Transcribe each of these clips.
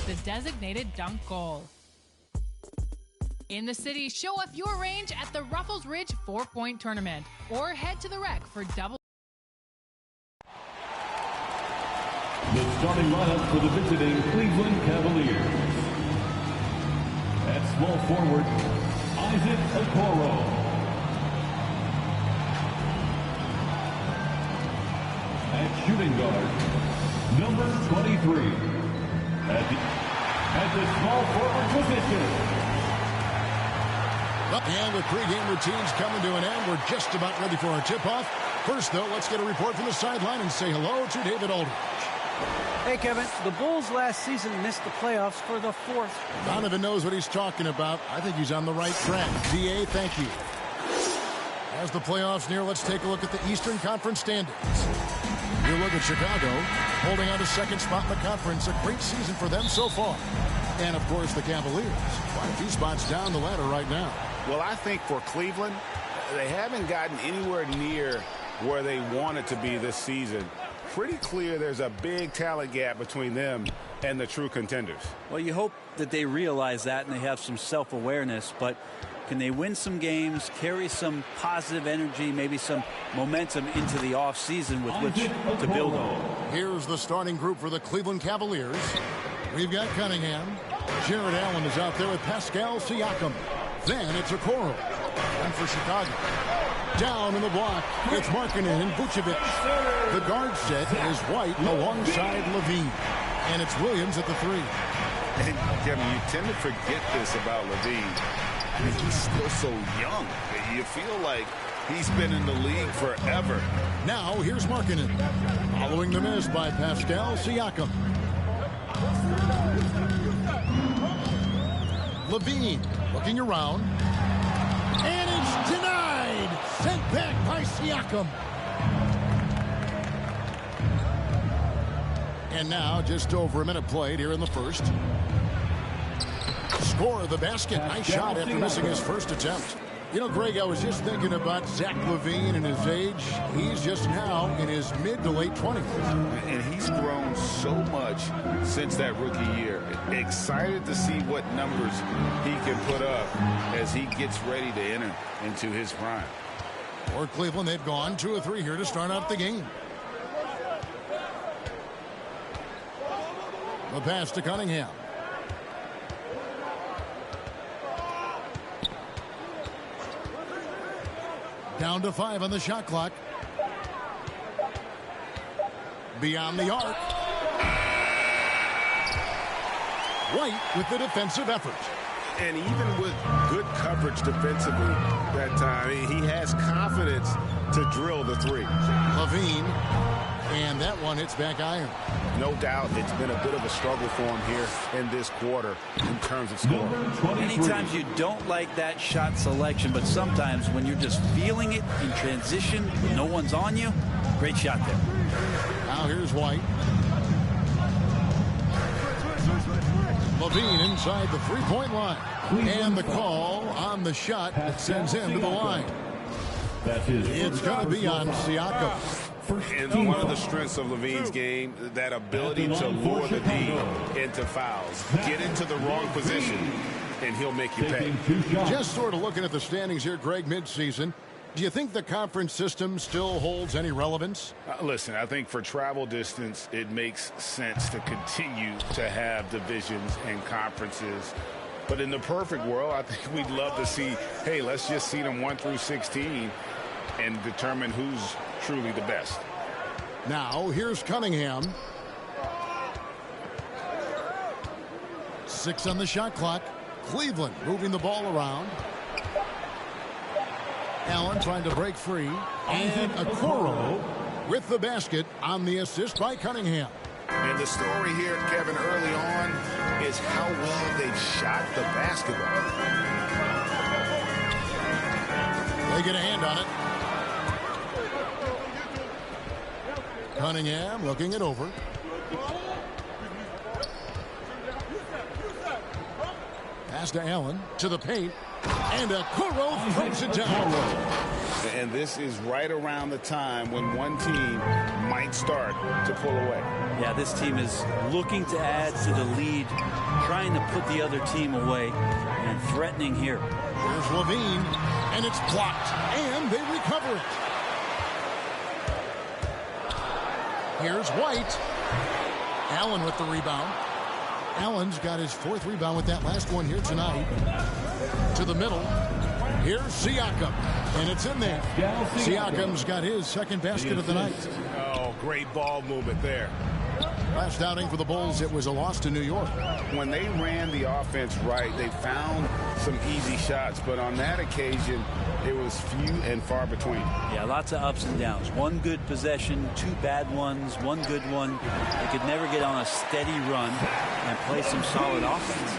the designated dunk goal. In the city, show off your range at the Ruffles Ridge 4-point tournament or head to the Rec for double. The starting lineup for the visiting Cleveland Cavaliers. At small forward, Isaac Okoro. At shooting guard, number 23. At the small forward position. And with pregame routines coming to an end, we're just about ready for our tip-off. First, though, let's get a report from the sideline and say hello to David Aldridge. Hey, Kevin, the Bulls last season missed the playoffs for the 4th. Donovan knows what he's talking about. I think he's on the right track. DA, thank you. As the playoffs near, let's take a look at the Eastern Conference standings. You look at Chicago, holding on to second spot in the conference. A great season for them so far. And, of course, the Cavaliers. Quite a few spots down the ladder right now. Well, I think for Cleveland, they haven't gotten anywhere near where they wanted to be this season. Pretty clear there's a big talent gap between them and the true contenders. Well, you hope that they realize that and they have some self-awareness, but can they win some games, carry some positive energy, maybe some momentum into the offseason with which to build on? Here's the starting group for the Cleveland Cavaliers. We've got Cunningham. Jared Allen is out there with Pascal Siakam. Then it's Okoro. And for Chicago, down in the block, it's Markkanen and Vucevic. The guard set is White alongside Levine. And it's Williams at the 3. And Kevin, you tend to forget this about Levine. I mean, he's still so young. You feel like he's been in the league forever. Now here's Markkanen. Following the miss by Pascal Siakam. Levine looking around. And it's denied. Sent back by Siakam. And now just over a minute played here in the first. Score the basket. Nice shot after missing his first attempt. You know, Greg, I was just thinking about Zach LaVine and his age. He's just now in his mid to late 20s. And he's grown so much since that rookie year. Excited to see what numbers he can put up as he gets ready to enter into his prime. For Cleveland, they've gone 2 or 3 here to start out the game. The pass to Cunningham. Down to 5 on the shot clock. Beyond the arc. White with the defensive effort. And even with good coverage defensively that time, he has confidence to drill the 3. Levine. And that one hits back iron. No doubt it's been a bit of a struggle for him here in this quarter in terms of scoring. Many times you don't like that shot selection, but sometimes when you're just feeling it in transition, when no one's on you, great shot there. Now here's White. Levine inside the 3-point line. And the call on the shot that sends him to the line. It's going to be on Siakam. And one of the strengths of Levine's game, that ability to lure the D into fouls. Get into the wrong position, and he'll make you pay. Just sort of looking at the standings here, Greg, midseason. Do you think the conference system still holds any relevance? Listen, I think for travel distance, it makes sense to continue to have divisions and conferences. But in the perfect world, I think we'd love to see, hey, let's just see them 1 through 16 and determine who's truly the best. Now, here's Cunningham. 6 on the shot clock. Cleveland moving the ball around. Allen trying to break free. And Okoro with the basket on the assist by Cunningham. And the story here, Kevin, early on is how well they've shot the basketball. They get a hand on it. Cunningham looking it over. Pass to Allen to the paint. And Okoro throws it down. And this is right around the time when one team might start to pull away. Yeah, this team is looking to add to the lead, trying to put the other team away, and threatening here. Here's Levine, and it's blocked, and they recover it. Here's White. Allen with the rebound. Allen's got his 4th rebound with that last one here tonight. To the middle. Here's Siakam, and it's in there. Siakam's got his 2nd basket of the night. Oh, great ball movement there. Last outing for the Bulls, it was a loss to New York. When they ran the offense right, they found some easy shots, but on that occasion, it was few and far between. Yeah, lots of ups and downs. One good possession, 2 bad ones, 1 good one. They could never get on a steady run and play some solid offense.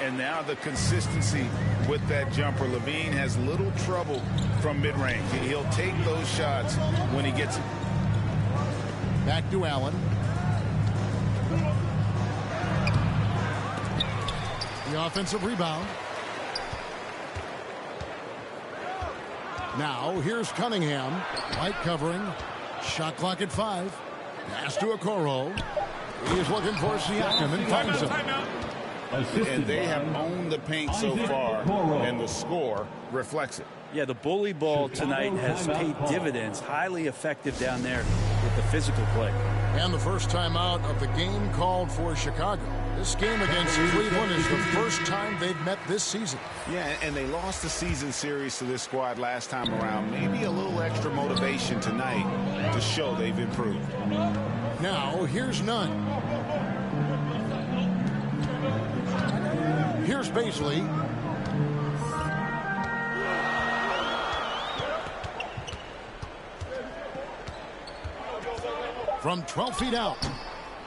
And now the consistency with that jumper. Levine has little trouble from mid-range. He'll take those shots when he gets it. Back to Allen. The offensive rebound. Now here's Cunningham. Light covering. Shot clock at 5. Pass to Okoro. He's looking for Siakam and finds him. And they have owned the paint so far, and the score reflects it. Yeah, the bully ball tonight has paid dividends. Highly effective down there with the physical play. And the first time out of the game called for Chicago. This game against Cleveland is the first time they've met this season. Yeah, and they lost the season series to this squad last time around. Maybe a little extra motivation tonight to show they've improved. Now, here's Nunn. Here's Baisley. From 12 feet out.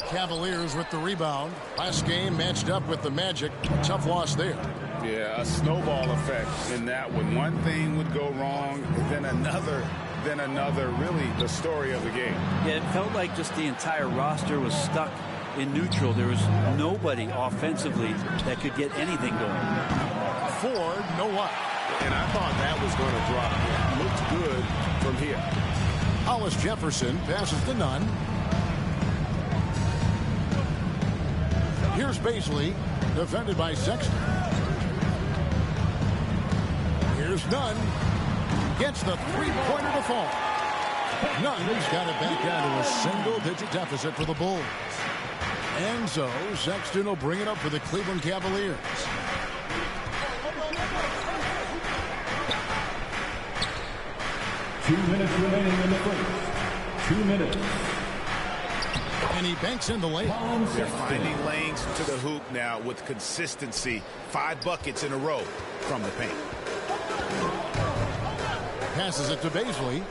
Cavaliers with the rebound. Last game matched up with the Magic. A tough loss there. Yeah, a snowball effect in that one. One thing would go wrong, then another. Really the story of the game. Yeah, it felt like just the entire roster was stuck in neutral. There was nobody offensively that could get anything going. Ford, no what? And I thought that was going to drop. It looked good from here. Hollis Jefferson passes to Nunn. Here's Baisley, defended by Sexton. Here's Nunn. Gets the three-pointer to fall. Nunn's got it back down to a single-digit deficit for the Bulls. And so Sexton will bring it up for the Cleveland Cavaliers. Two minutes remaining in the first. 2 minutes. And he banks in the layup. They're finding lanes to the hoop now with consistency. 5 buckets in a row from the paint. Passes it to Baisley.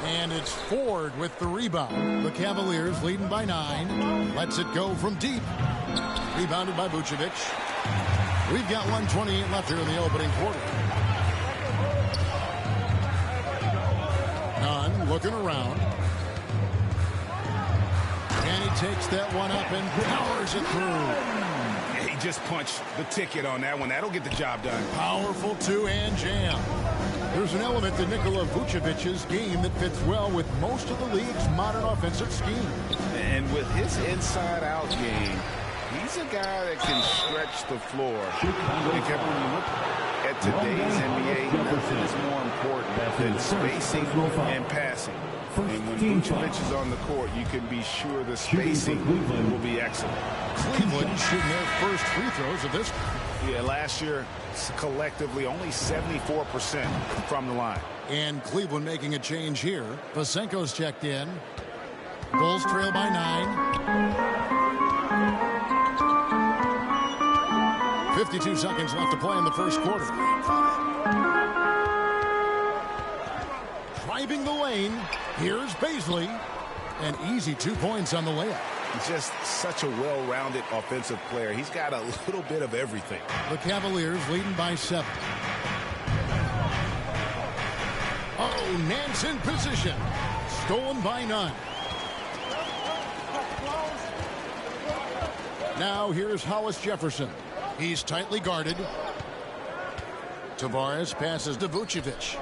And it's Ford with the rebound. The Cavaliers leading by 9. Lets it go from deep. Rebounded by Vucevic. We've got 1:28 left here in the opening quarter. Nunn looking around. And he takes that one up and powers it through. Yeah, he just punched the ticket on that one. That'll get the job done. Powerful two-hand jam. There's an element to Nikola Vucevic's game that fits well with most of the league's modern offensive scheme. And with his inside-out game, he's a guy that can stretch the floor. When you look at today's NBA, nothing is more important than spacing and passing. And when Vucevic is on the court, you can be sure the spacing will be excellent. Cleveland shooting their first free throws of this. Yeah, last year, collectively, only 74% from the line. And Cleveland making a change here. Pasenko's checked in. Bulls trail by 9. 52 seconds left to play in the first quarter. Driving the lane. Here's Baisley. An easy 2 points on the layup. He's just such a well-rounded offensive player. He's got a little bit of everything. The Cavaliers leading by 7. Oh, Nance in position. Stolen by Nunn. Now here's Hollis Jefferson. He's tightly guarded. Tavares passes to Vucevic.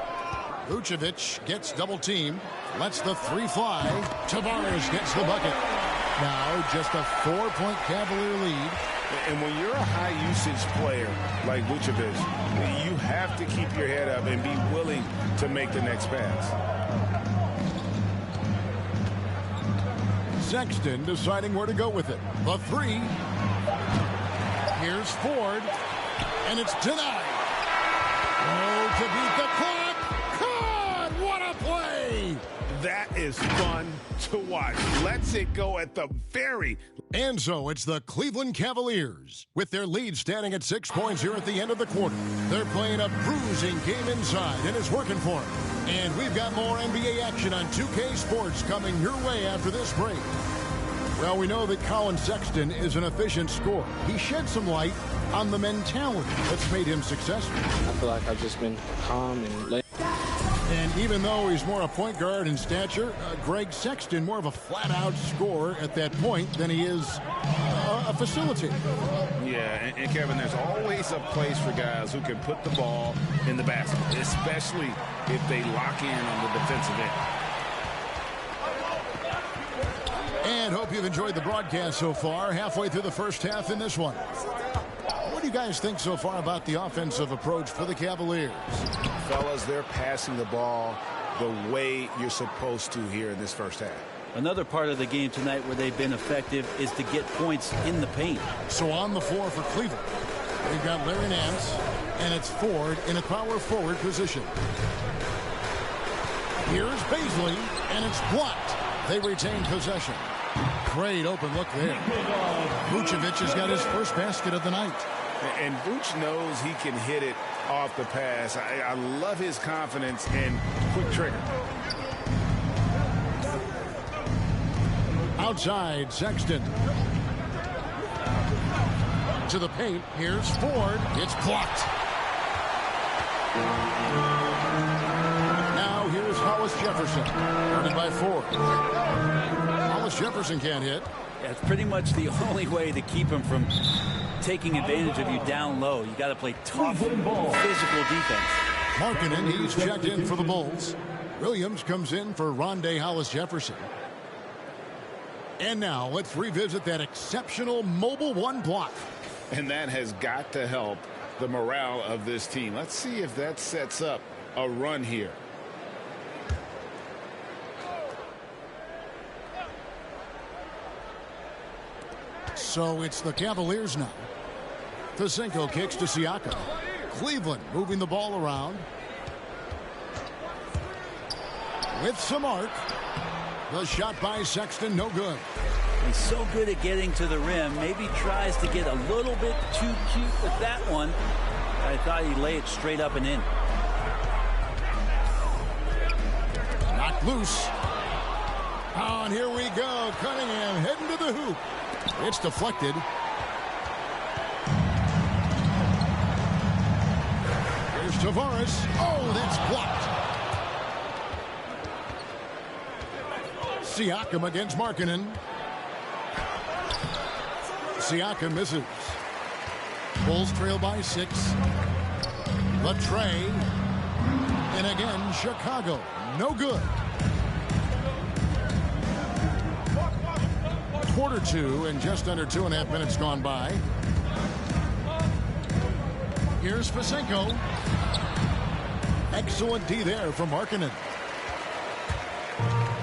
Vucevic gets double teamed. Lets the three fly. Tavares gets the bucket. Now just a 4-point Cavalier lead. And when you're a high-usage player like Vucevic, you have to keep your head up and be willing to make the next pass. Sexton deciding where to go with it. The three. Here's Ford. And it's denied. Oh, to beat the clock. God, what a play. That is fun to watch. Let's it go at the very... And so it's the Cleveland Cavaliers. With their lead standing at 6 points here at the end of the quarter. They're playing a bruising game inside, and it's working for them. And we've got more NBA action on 2K Sports coming your way after this break. Well, we know that Colin Sexton is an efficient scorer. He shed some light on the mentality that's made him successful. I feel like I've just been calm and late. And even though he's more a point guard in stature, Greg Sexton more of a flat-out scorer at that point than he is a facilitator. Yeah, and Kevin, there's always a place for guys who can put the ball in the basket, especially if they lock in on the defensive end. And hope you've enjoyed the broadcast so far. Halfway through the first half in this one. What do you guys think so far about the offensive approach for the Cavaliers? Fellas, they're passing the ball the way you're supposed to here in this first half. Another part of the game tonight where they've been effective is to get points in the paint. So on the floor for Cleveland, we've got Larry Nance, and it's Ford in a power forward position. Here's Baisley, and it's blocked. They retain possession. Great open look there. Vucevic has got his first basket of the night. And Vooch knows he can hit it off the pass. I love his confidence and quick trigger. Outside, Sexton. To the paint. Here's Ford. It's blocked. Now here's Hollis Jefferson. Guarded by Ford. Hollis Jefferson can't hit. That's pretty much the only way to keep him from taking advantage of you down low. You got to play tough, physical defense. Markkanen, he's checked in for the Bulls. Williams comes in for Rondé Hollis Jefferson. And now let's revisit that exceptional mobile one block. And that has got to help the morale of this team. Let's see if that sets up a run here. So it's the Cavaliers now. Fisenko kicks to Siakam. Cleveland moving the ball around. With some arc. The shot by Sexton, no good. He's so good at getting to the rim. Maybe tries to get a little bit too cute with that one. I thought he'd lay it straight up and in. Knocked loose. Oh, and here we go. Cunningham heading to the hoop. It's deflected. Here's Tavares. Oh, that's blocked. Siakam against Markkanen. Siakam misses. Bulls trail by 6. Latrey. And again, Chicago. No good. Quarter 2 and just under 2.5 minutes gone by. Here's Fisenko. Excellent D there from Markkanen.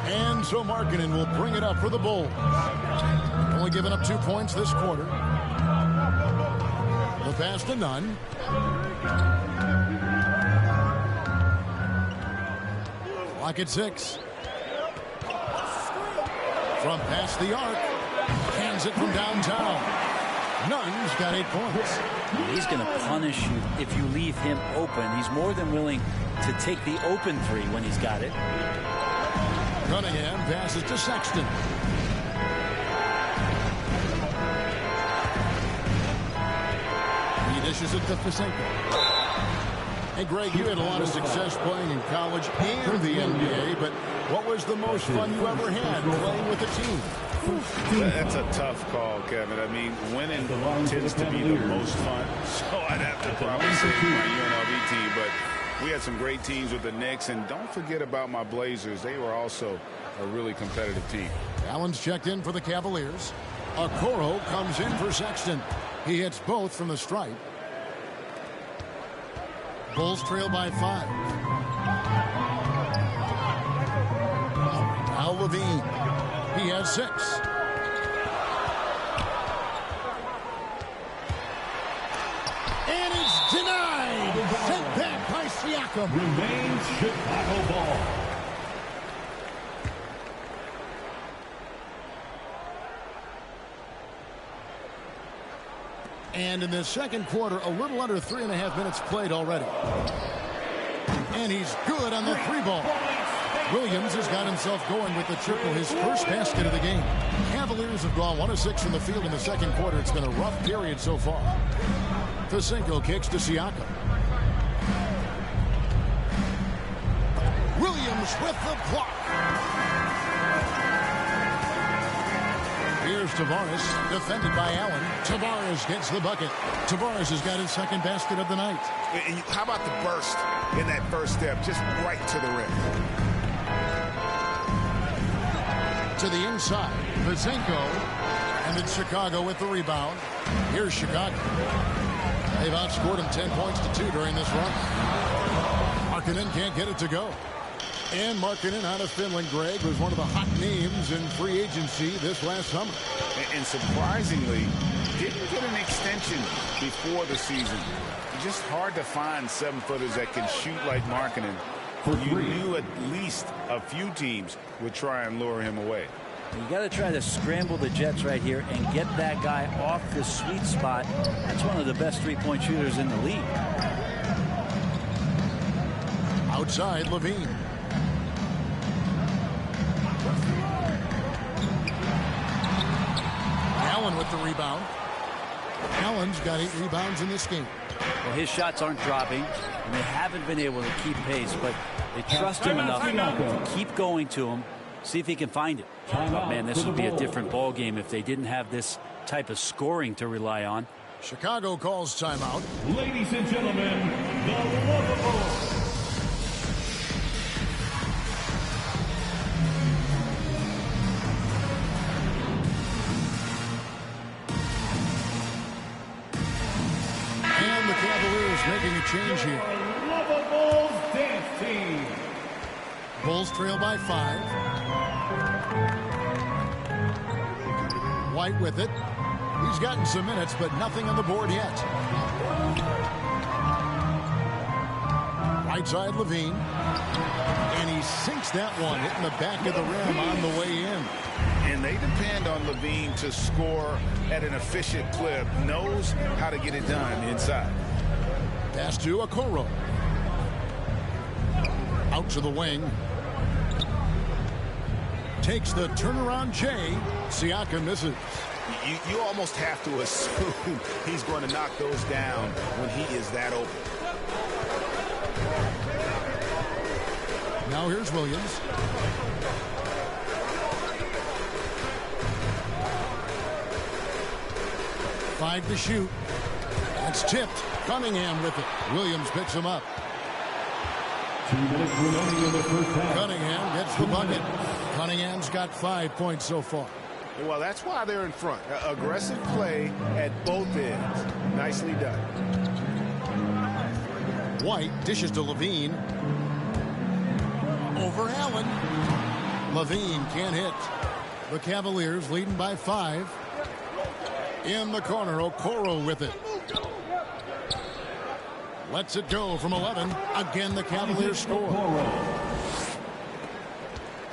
And so Markkanen will bring it up for the Bulls. Only giving up 2 points this quarter. The pass to Nunn. Clock at 6. From past the arc. Hands it from downtown. Nunn's got 8 points. He's going to punish you if you leave him open. He's more than willing to take the open three when he's got it. Cunningham passes to Sexton. He dishes it to Fisenko. Hey, Greg, you had a lot of success playing in college and the NBA, but what was the most fun you ever had playing with a team? That's a tough call, Kevin. I mean, winning tends to be the most fun, so I'd have to probably say my UNLV team. But we had some great teams with the Knicks, and don't forget about my Blazers. They were also a really competitive team. Allen's checked in for the Cavaliers. Okoro comes in for Sexton. He hits both from the stripe. Bulls trail by 5. Now Levine. He has 6. And it's denied. Sent back by Siakam. Remains Chicago ball. And in the second quarter, a little under 3.5 minutes played already. And he's good on the 3-ball. Williams has got himself going with the triple, his first basket of the game. Cavaliers have gone 1 of 6 from the field in the second quarter. It's been a rough period so far. Fisenko kicks to Siakam. Williams with the block. Here's Tavares, defended by Allen. Tavares gets the bucket. Tavares has got his second basket of the night. And how about the burst in that first step, just right to the rim? To the inside, Fisenko, and it's Chicago with the rebound. Here's Chicago. They've outscored him 10 points to 2 during this run. Markkanen can't get it to go. And Markkanen out of Finland, Greg, was one of the hot names in free agency this last summer. And surprisingly, didn't get an extension before the season. Just hard to find 7-footers that can shoot like Markkanen. You knew at least a few teams would try and lure him away. You got to try to scramble the Jets right here and get that guy off the sweet spot. That's one of the best three-point shooters in the league. Outside, Levine. Allen with the rebound. Allen's got 8 rebounds in this game. Well, his shots aren't dropping, and they haven't been able to keep pace, but they trust him enough to keep going to him, see if he can find it. But, man, this would be a different ball game if they didn't have this type of scoring to rely on. Chicago calls timeout. Ladies and gentlemen, the Lovables. Making a change here. Lovables dance team. Bulls trail by 5. White with it. He's gotten some minutes, but nothing on the board yet. Right side, Levine. And he sinks that one, hitting the back of the rim on the way in. And they depend on Levine to score at an efficient clip. Knows how to get it done inside. Pass to Okoro. Out to the wing. Takes the turnaround J. Siakam misses. You almost have to assume he's going to knock those down when he is that open. Now here's Williams. Five to shoot. That's tipped. Cunningham with it. Williams picks him up. 2 minutes remaining in the first half. Cunningham gets the bucket. Cunningham's got 5 points so far. Well, that's why they're in front. Aggressive play at both ends. Nicely done. White dishes to Levine. Over Allen. Levine can't hit. The Cavaliers leading by 5. In the corner, Okoro with it. Lets it go from 11. Again, the Cavaliers score.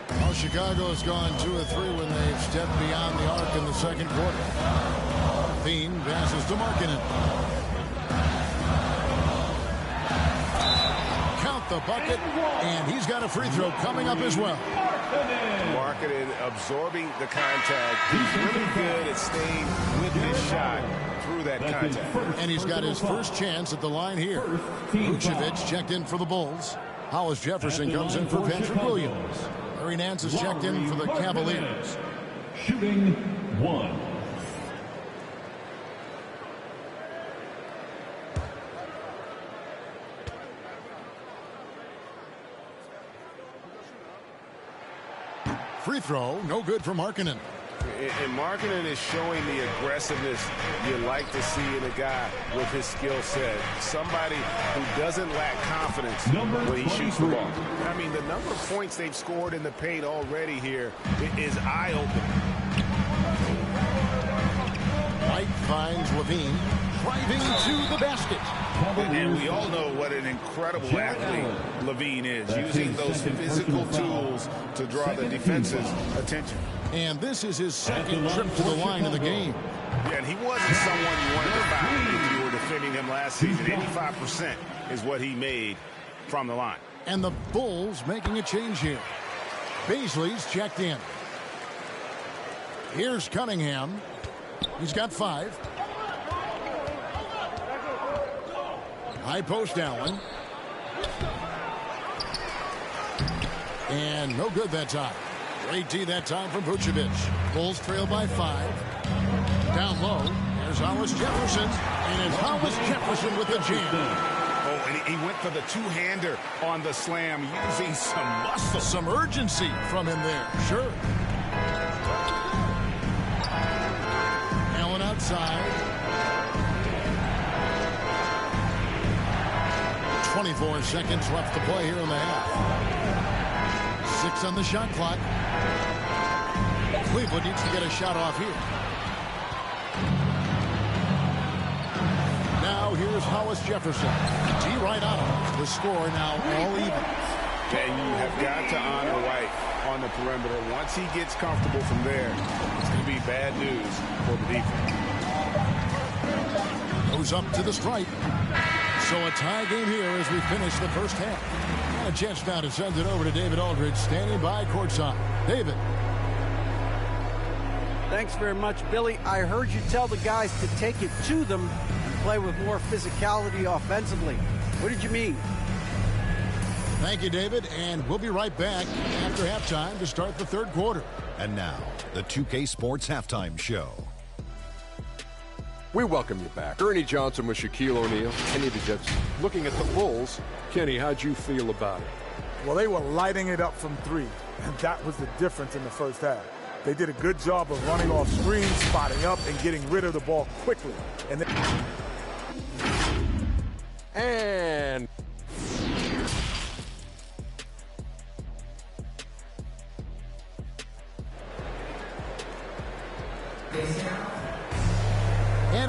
Well, Chicago's gone 2 of 3 when they've stepped beyond the arc in the second quarter. Levine passes to Markkanen. Count the bucket, and he's got a free throw coming up as well. Markkanen absorbing the contact. He's really good at staying with his shot through that contact. And he's got his first chance at the line here. Vucevic checked in for the Bulls. Hollis Jefferson comes in for Patrick Williams. Larry Nance is checked in for the Cavaliers. Shooting 1. Free throw, no good for Markkanen. And Markkanen is showing the aggressiveness you like to see in a guy with his skill set. Somebody who doesn't lack confidence when he shoots the ball. I mean, the number of points they've scored in the paint already here is eye-opening. White finds Levine, driving to the basket. And we all know what an incredible athlete Levine is, using those physical tools to draw the defense's attention. And this is his second trip to the line in the game. Yeah, and he wasn't someone you wanted to foul if you were defending him last season. 85% is what he made from the line. And the Bulls making a change here. Baisley's checked in. Here's Cunningham. He's got 5. High post Allen. And no good that time. Great D that time from Vucevic. Bulls trail by 5. Down low. There's Hollis Jefferson. And it's Hollis Jefferson with the jam. Oh, and he went for the two-hander on the slam, using some muscle. Some urgency from him there. Sure. Allen outside. 24 seconds left to play here in the half. 6 on the shot clock. Cleveland needs to get a shot off here. Now here's Hollis Jefferson. D right on him. The score now all even. And you have got to honor White on the perimeter. Once he gets comfortable from there, it's going to be bad news for the defense. Goes up to the stripe. So a tie game here as we finish the first half. And a chance now to send it over to David Aldridge, standing by courtside. David. Thanks very much, Billy. I heard you tell the guys to take it to them and play with more physicality offensively. What did you mean? Thank you, David, and we'll be right back after halftime to start the third quarter. And now, the 2K Sports Halftime Show. We welcome you back. Ernie Johnson with Shaquille O'Neal, Kenny the Jets. Looking at the Bulls, Kenny, how'd you feel about it? Well, they were lighting it up from 3, and that was the difference in the first half. They did a good job of running off screens, spotting up, and getting rid of the ball quickly. And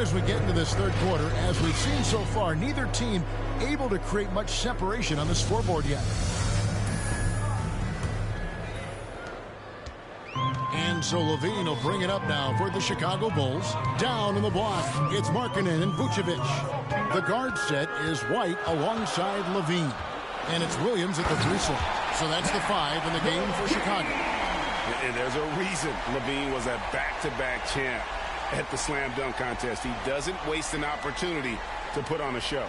as we get into this third quarter, as we've seen so far, neither team able to create much separation on the scoreboard yet. And so Levine will bring it up now for the Chicago Bulls. Down in the block, it's Markkanen and Vucevic. The guard set is White alongside Levine. And it's Williams at the 3 slot. So that's the 5 in the game for Chicago. And there's a reason Levine was a back-to-back champ at the slam dunk contest. He doesn't waste an opportunity to put on a show.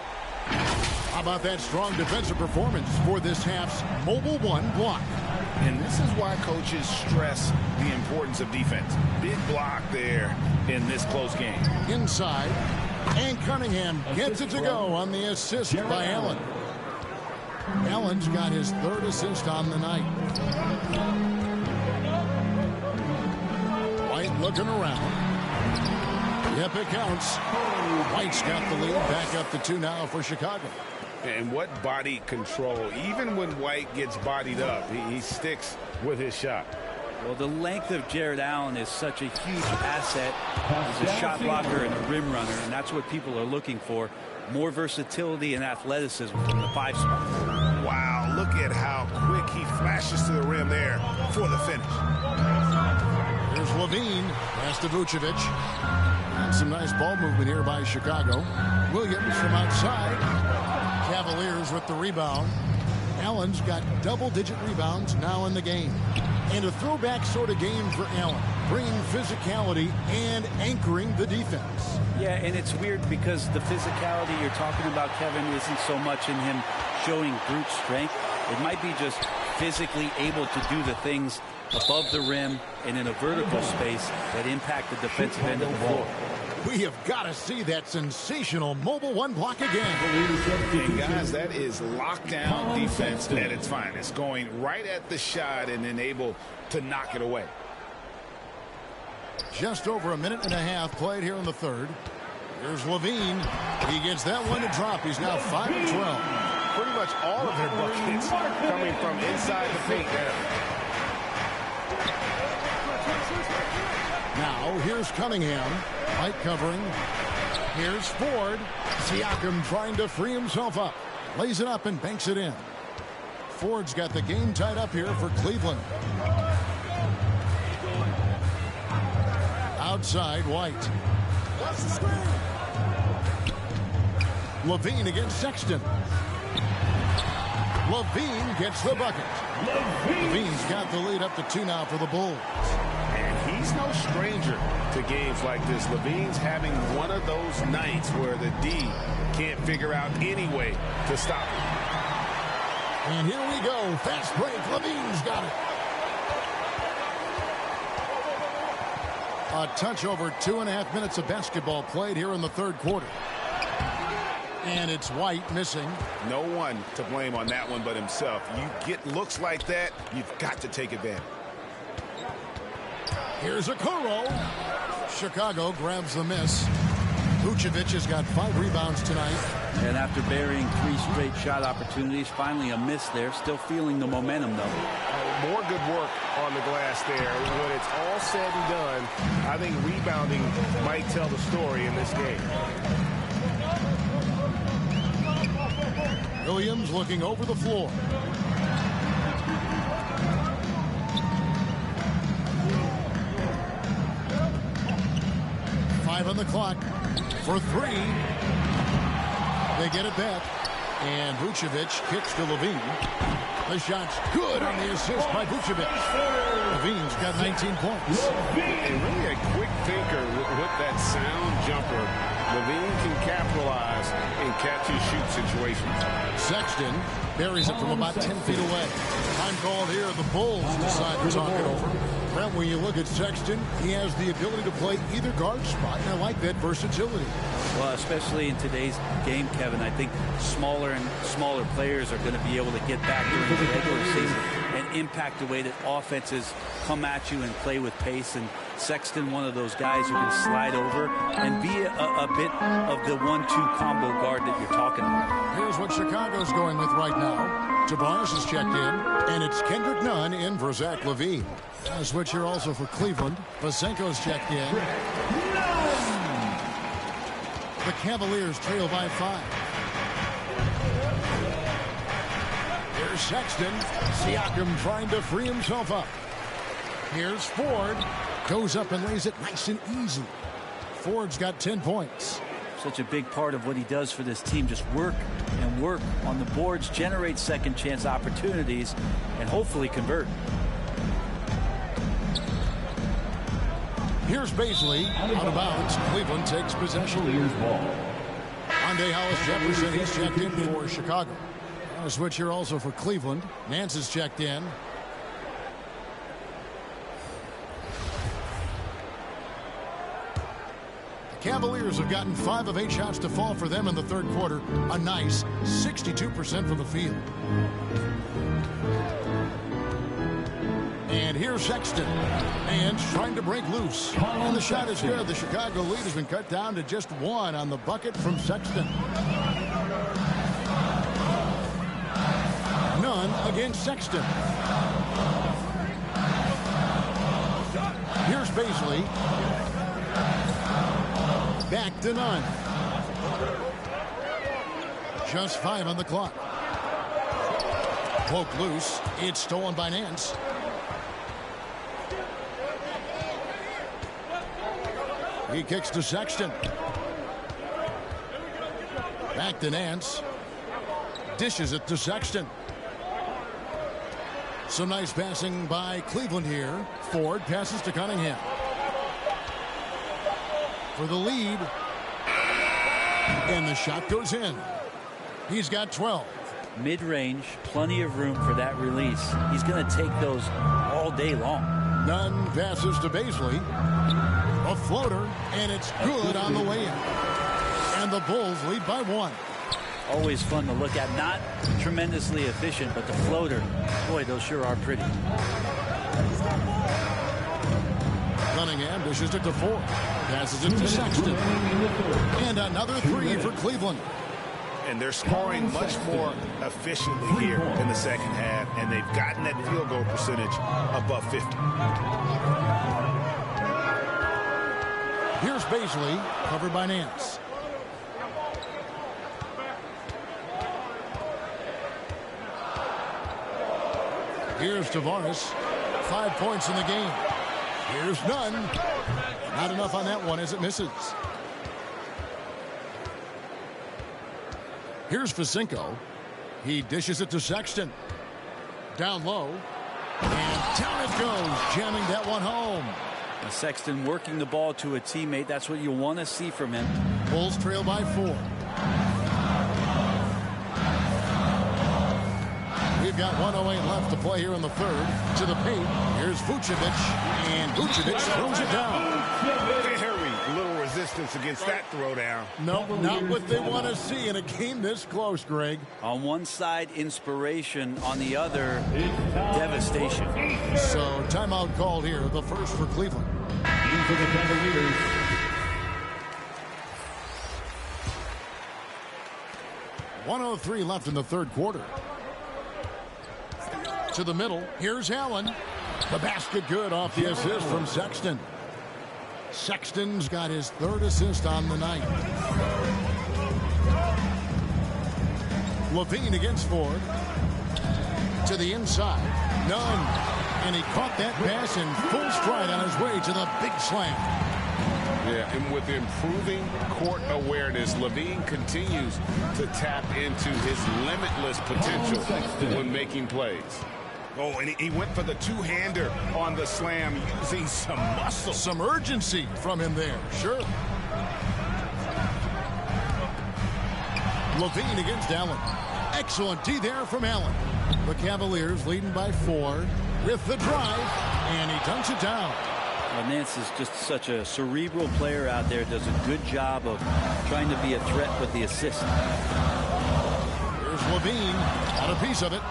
How about that strong defensive performance for this half's Mobile 1 block? And this is why coaches stress the importance of defense. Big block there in this close game. Inside, and Cunningham gets it to go on the assist by Allen. Allen's got his 3rd assist on the night. White looking around. Yep, it counts. White's got the lead back up to 2 now for Chicago. And what body control. Even when White gets bodied up, he sticks with his shot. Well, the length of Jared Allen is such a huge asset. He's a shot blocker and a rim runner, and that's what people are looking for. More versatility and athleticism from the 5 spot. Wow, look at how quick he flashes to the rim there for the finish. Here's Levine. Pass to Vucevic. And some nice ball movement here by Chicago. Williams from outside. Cavaliers with the rebound. Allen's got double-digit rebounds now in the game. And a throwback sort of game for Allen, bringing physicality and anchoring the defense. Yeah, and it's weird because the physicality you're talking about, Kevin, isn't so much in him showing brute strength. It might be just physically able to do the things above the rim and in a vertical space that impact the defensive end of the floor. We have got to see that sensational mobile one block again. And guys, that is lockdown defense at its finest. Going right at the shot and then able to knock it away. Just over a minute and a half played here in the third. Here's Levine. He gets that one to drop. He's now 5 of 12. Pretty much all of their buckets coming from inside the paint now. Now, here's Cunningham. White covering. Here's Ford. Siakam trying to free himself up. Lays it up and banks it in. Ford's got the game tied up here for Cleveland. Outside, White. Levine against Sexton. Levine gets the bucket. Levine's got the lead up to 2 now for the Bulls. And he's no stranger to games like this. Levine's having one of those nights where the D can't figure out any way to stop him. And here we go. Fast break. Levine's got it. A touch over 2.5 minutes of basketball played here in the third quarter. And it's White missing. No one to blame on that one but himself. You get looks like that, you've got to take advantage. Here's Okoro. Chicago grabs the miss. Vucevic has got 5 rebounds tonight. And after burying 3 straight shot opportunities, finally a miss there. Still feeling the momentum, though. More good work on the glass there. When it's all said and done, I think rebounding might tell the story in this game. Williams looking over the floor. Five on the clock for 3. They get it back. And Vucevic kicks to Levine. The shot's good on the assist by Vucevic. Levine's got 19 points. And really a quick thinker with that sound jumper. Levine can capitalize in catch-and-shoot situations. Sexton buries it from about 10 feet away. Time called here. The Bulls decide to talk it over. Brent, when you look at Sexton, he has the ability to play either guard spot, and I like that versatility. Well, especially in today's game, Kevin, I think smaller and smaller players are going to be able to get back during the regular season and impact the way that offenses come at you and play with pace. And Sexton, one of those guys who can slide over and be a bit of the 1-2 combo guard that you're talking about. Here's what Chicago's going with right now. Tobias is checked in, and it's Kendrick Nunn in for Zach LaVine. A switch here also for Cleveland. Vasenko's checked in. The Cavaliers trail by 5. Here's Sexton. Siakam trying to free himself up. Here's Ford. Goes up and lays it nice and easy. Ford's got 10 points. Such a big part of what he does for this team. Just work and work on the boards, generate second chance opportunities, and hopefully convert. Here's Baisley. Out of bounds. Cleveland takes possession. Andre Hollis-Jefferson, he's checked in for Chicago. A switch here also for Cleveland. Nance is checked in. The Cavaliers have gotten 5 of 8 shots to fall for them in the third quarter. A nice 62% from the field. And here's Sexton. And trying to break loose. And the shot is good. The Chicago lead has been cut down to just 1 on the bucket from Sexton. Nunn against Sexton. Here's Baisley. Back to Nunn. Just 5 on the clock. Poke loose. It's stolen by Nance. He kicks to Sexton. Back to Nance. Dishes it to Sexton. Some nice passing by Cleveland here. Ford passes to Cunningham. For the lead. And the shot goes in. He's got 12. Mid-range, plenty of room for that release. He's going to take those all day long. Nunn passes to Baisley. A floater, and it's good on the way in. And the Bulls lead by 1. Always fun to look at. Not tremendously efficient, but the floater, boy, those sure are pretty. Cunningham dishes it to Ford. Passes it to Sexton. And another 3 for Cleveland. And they're scoring much more efficiently here in the second half, and they've gotten that field goal percentage above 50. Here's Baisley, covered by Nance. Here's Tavares. 5 points in the game. Here's Nunn. Not enough on that one as it misses. Here's Facinko. He dishes it to Sexton. Down low. And down it goes, jamming that one home. Sexton working the ball to a teammate. That's what you want to see from him. Bulls trail by 4. We've got 1:08 left to play here in the third. To the paint. Here's Vucevic. And Vucevic throws it down. Very little resistance against that throwdown. No, not what they want to see in a game this close, Greg. On one side, inspiration. On the other, devastation. So, timeout called here. The first for Cleveland. For the Cavaliers. .103 left in the third quarter. To the middle. Here's Allen. The basket good off the assist from Sexton. Sexton's got his 3rd assist on the night. Levine against Ford. To the inside. Nunn. And he caught that pass in full stride on his way to the big slam. Yeah, and with improving court awareness, Levine continues to tap into his limitless potential when making plays. Oh, and he went for the two-hander on the slam using some muscle. Some urgency from him there, sure. Levine against Allen. Excellent D there from Allen. The Cavaliers leading by 4 with the drive, and he dunks it down. Well, Nance is just such a cerebral player out there. Does a good job of trying to be a threat with the assist. Here's Levine. Got a piece of it.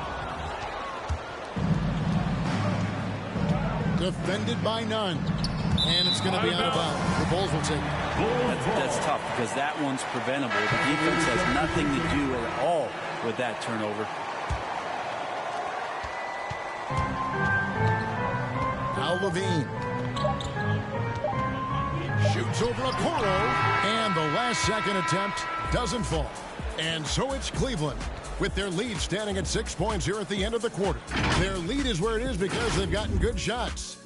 Defended by Nunn. And it's going to be out of bounds. The Bulls will take it. That's tough because that one's preventable. The defense has nothing to do at all with that turnover. Now Levine. Shoots over Okoro. And the last second attempt doesn't fall. And so it's Cleveland with their lead standing at 6 points here at the end of the quarter. Their lead is where it is because they've gotten good shots.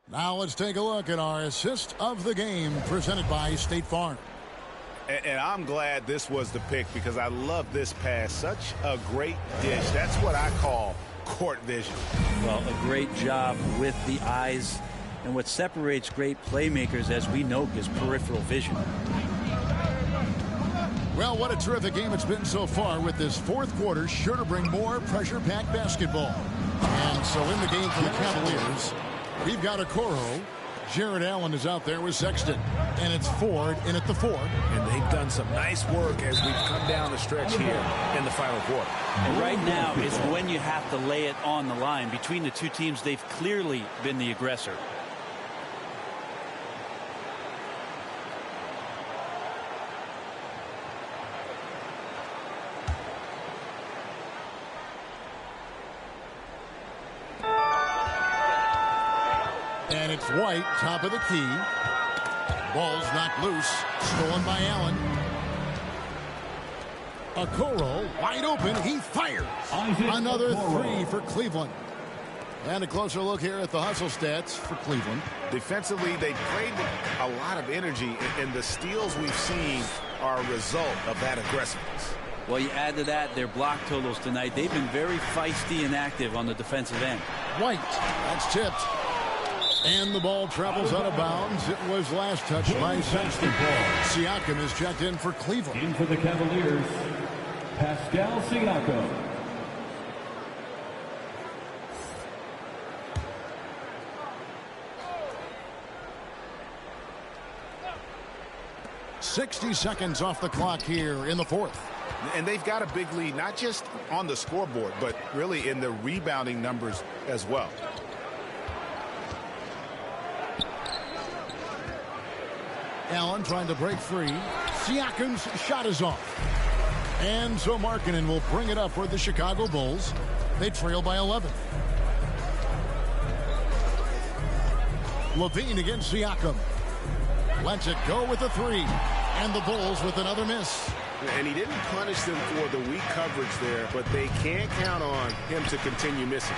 Now let's take a look at our assist of the game presented by State Farm. And I'm glad this was the pick because I love this pass. Such a great dish. That's what I call court vision. Well, a great job with the eyes. And what separates great playmakers, as we know, is peripheral vision. Well, what a terrific game it's been so far, with this fourth quarter sure to bring more pressure-packed basketball. And so in the game for the Cavaliers, we've got Okoro. Jared Allen is out there with Sexton. And it's Ford in at the 4. And they've done some nice work as we've come down the stretch here in the final quarter. And right now is when you have to lay it on the line. Between the two teams, they've clearly been the aggressor. And it's White, top of the key. Ball's knocked loose. Stolen by Allen. Okoro, wide open. He fires. Another 3 for Cleveland. And a closer look here at the hustle stats for Cleveland. Defensively, they played with a lot of energy, and the steals we've seen are a result of that aggressiveness. Well, you add to that their block totals tonight. They've been very feisty and active on the defensive end. White, that's tipped. And the ball travels out of bounds. It was last touched by Sexton. Siakam is checked in for Cleveland. In for the Cavaliers, Pascal Siakam. .60 seconds off the clock here in the fourth. And they've got a big lead, not just on the scoreboard, but really in the rebounding numbers as well. Allen trying to break free. Siakam's shot is off. And so Markkanen will bring it up for the Chicago Bulls. They trail by 11. Levine against Siakam. Lets it go with a three. And the Bulls with another miss. And he didn't punish them for the weak coverage there, but they can't count on him to continue missing.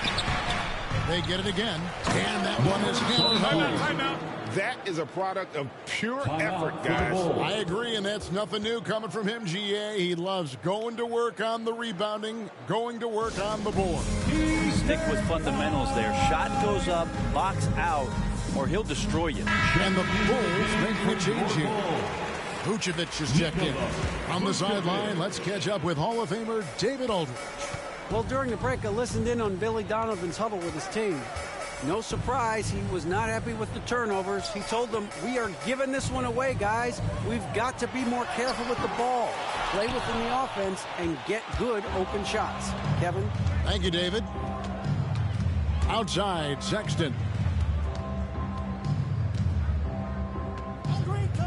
They get it again. And that one is hammered home. That is a product of pure effort, guys. I agree, and that's nothing new coming from him, GA. He loves going to work on the rebounding, going to work on the board. Stick with fundamentals there. Shot goes up, box out, or he'll destroy you. And the Bulls making a change here. Vucevic is checked in. On the sideline, let's catch up with Hall of Famer David Aldridge. Well, during the break, I listened in on Billy Donovan's huddle with his team. No surprise, he was not happy with the turnovers. He told them, we are giving this one away, guys. We've got to be more careful with the ball, play within the offense, and get good open shots. Kevin? Thank you, David. Outside, Sexton.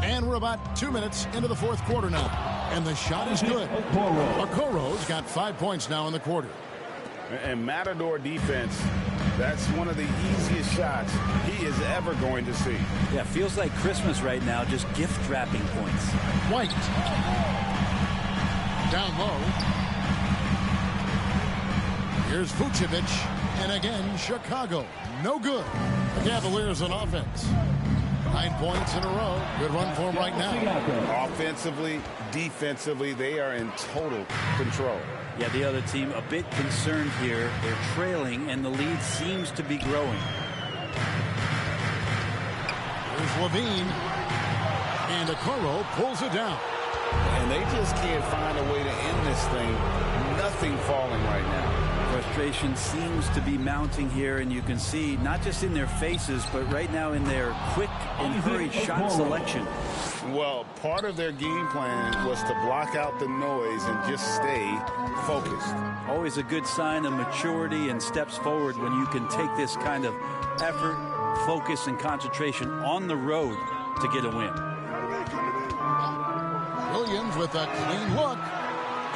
And we're about 2 minutes into the fourth quarter now. And the shot is good. Okoro's got 5 points now in the quarter. And Matador defense, that's one of the easiest shots he is ever going to see. Yeah, feels like Christmas right now, just gift wrapping points. White. Down low. Here's Vucevic. And again, Chicago. No good. The Cavaliers on offense. 9 points in a row. Good run for them right now. Offensively, defensively, they are in total control. Yeah, the other team a bit concerned here. They're trailing, and the lead seems to be growing. Here's Levine. And Okoro pulls it down. And they just can't find a way to end this thing. Nothing falling right now. Frustration seems to be mounting here, and you can see not just in their faces, but right now in their quick and hurried shot selection. Well, part of their game plan was to block out the noise and just stay focused. Always a good sign of maturity and steps forward when you can take this kind of effort, focus, and concentration on the road to get a win. Williams with a clean look.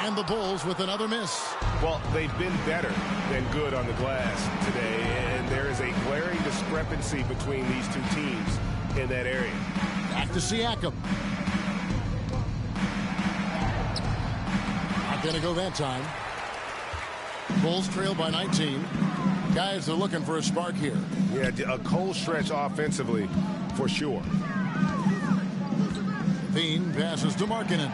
And the Bulls with another miss. Well, they've been better than good on the glass today, and there is a glaring discrepancy between these two teams in that area. Back to Siakam. Not going to go that time. Bulls trail by 19. Guys, they're looking for a spark here. Yeah, a cold stretch offensively, for sure. Levine passes to Markkanen.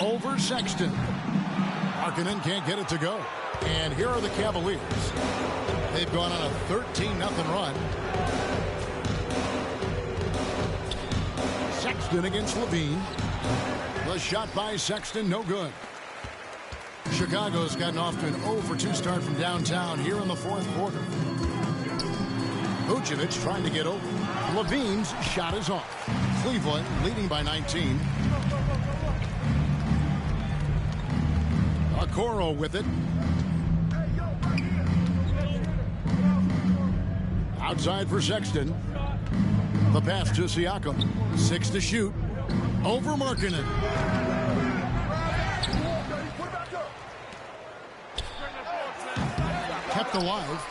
Over Sexton. Markkanen can't get it to go. And here are the Cavaliers. They've gone on a 13-0 run. Sexton against Levine. The shot by Sexton, no good. Chicago's gotten off to an 0-for-2 start from downtown here in the fourth quarter. Vucevic trying to get over. Levine's shot is off. Cleveland leading by 19. Okoro with it. Outside for Sexton. The pass to Siakam. 6 to shoot. Over Markkanen. Kept alive.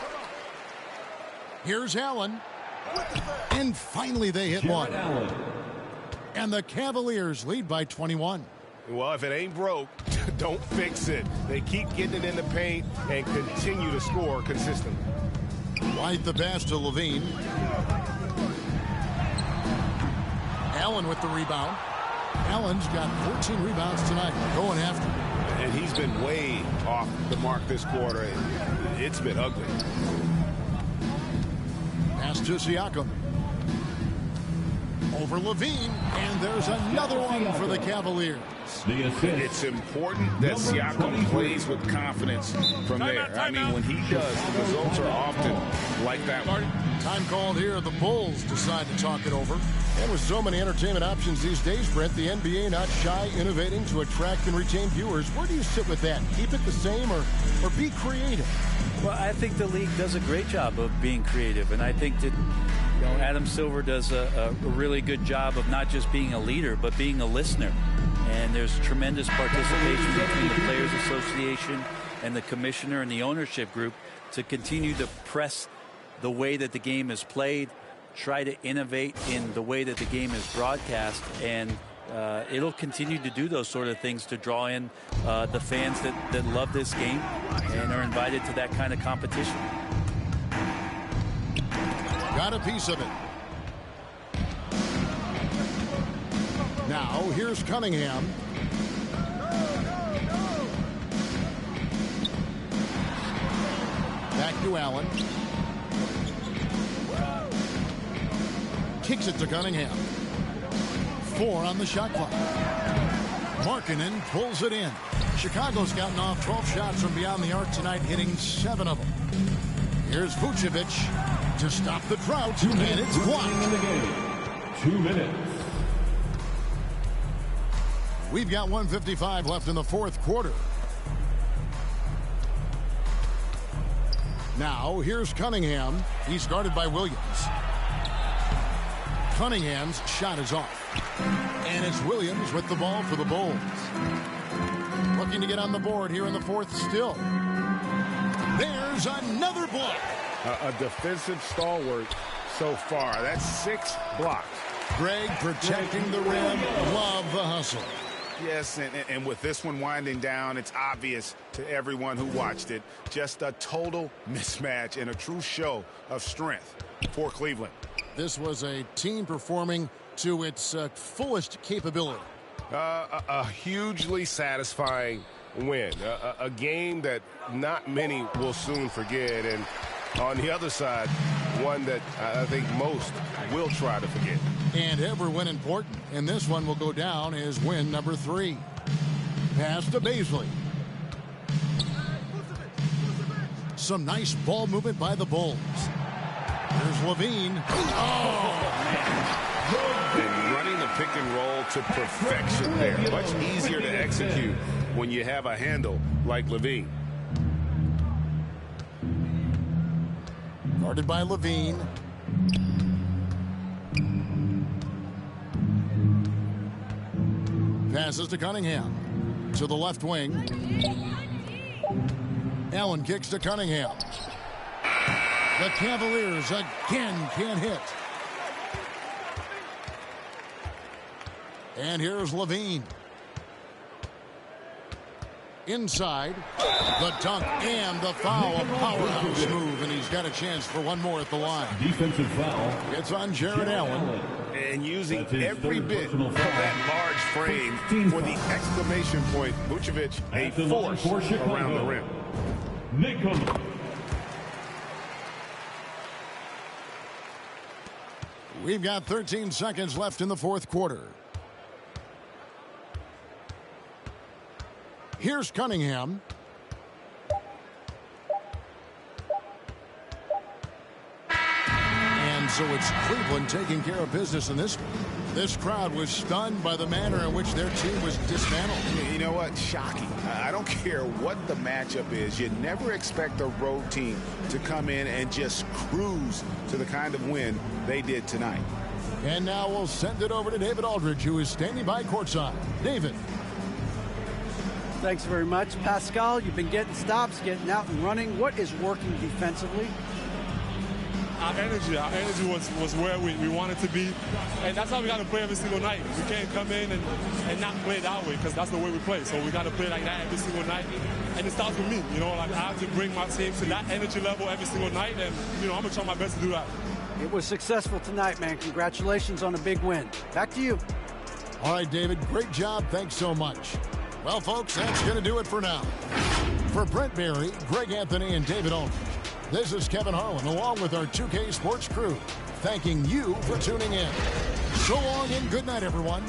Here's Allen. And finally they hit one. And the Cavaliers lead by 21. Well, if it ain't broke, don't fix it. They keep getting it in the paint and continue to score consistently. White the pass to Levine. Allen with the rebound. Allen's got 14 rebounds tonight, going after. And he's been way off the mark this quarter. It's been ugly. Pass Pass to Siakam. Over Levine, and there's another one for the Cavaliers. It's important that Siakam plays with confidence from there. I mean, when he does, the results are often like that one. Time called here. The Bulls decide to talk it over. And with so many entertainment options these days, Brent, the NBA not shy, innovating to attract and retain viewers. Where do you sit with that? Keep it the same or be creative? Well, I think the league does a great job of being creative, and I think that Adam Silver does a really good job of not just being a leader, but being a listener. And there's tremendous participation between the Players Association and the commissioner and the ownership group to continue to press the way that the game is played, try to innovate in the way that the game is broadcast, and it'll continue to do those sort of things to draw in the fans that love this game and are invited to that kind of competition. Got a piece of it. Now, here's Cunningham. Back to Allen. Kicks it to Cunningham. 4 on the shot clock. Markkanen pulls it in. Chicago's gotten off 12 shots from beyond the arc tonight, hitting 7 of them. Here's Vucevic to stop the drought, and it's blocked. In the game. 2 minutes. We've got 1:55 left in the fourth quarter. Now, here's Cunningham. He's guarded by Williams. Cunningham's shot is off. And it's Williams with the ball for the Bulls. Looking to get on the board here in the fourth still. There's another block. A defensive stalwart so far. That's 6 blocks. Greg protecting the rim. Love the hustle. Yes, and with this one winding down, it's obvious to everyone who watched it. Just a total mismatch and a true show of strength for Cleveland. This was a team performing to its fullest capability. A hugely satisfying win. A game that not many will soon forget. And on the other side, one that I think most will try to forget. And every win important. And this one will go down as win number 3. Pass to Baisley. Some nice ball movement by the Bulls. Here's Levine. Oh! And running the pick and roll to perfection there. Much easier to execute when you have a handle like Levine. Guarded by Levine. Passes to Cunningham. To the left wing. Allen kicks to Cunningham. The Cavaliers again can't hit. And here's Levine. Inside. The dunk and the foul. A powerhouse move, and he's got a chance for one more at the line. Defensive foul. It's on Jared Allen. And using every bit of that large frame for the exclamation point. Vucevic, a force around the rim. Nicholas. We've got 13 seconds left in the fourth quarter. Here's Cunningham. And so it's Cleveland taking care of business in this one. This crowd was stunned by the manner in which their team was dismantled. You know what? Shocking. I don't care what the matchup is. You never expect a road team to come in and just cruise to the kind of win they did tonight. And now we'll send it over to David Aldridge, who is standing by courtside. David. Thanks very much. Pascal, you've been getting stops, getting out and running. What is working defensively? Our energy was where we wanted to be. And that's how we got to play every single night. We can't come in and not play that way, because that's the way we play. So we got to play like that every single night. And it starts with me. You know, like I have to bring my team to that energy level every single night. And, you know, I'm going to try my best to do that. It was successful tonight, man. Congratulations on a big win. Back to you. All right, David, great job. Thanks so much. Well, folks, that's going to do it for now. For Brent Barry, Greg Anthony, and David Aldridge, This is Kevin Harlan, along with our 2K Sports crew, thanking you for tuning in. So long and good night, everyone.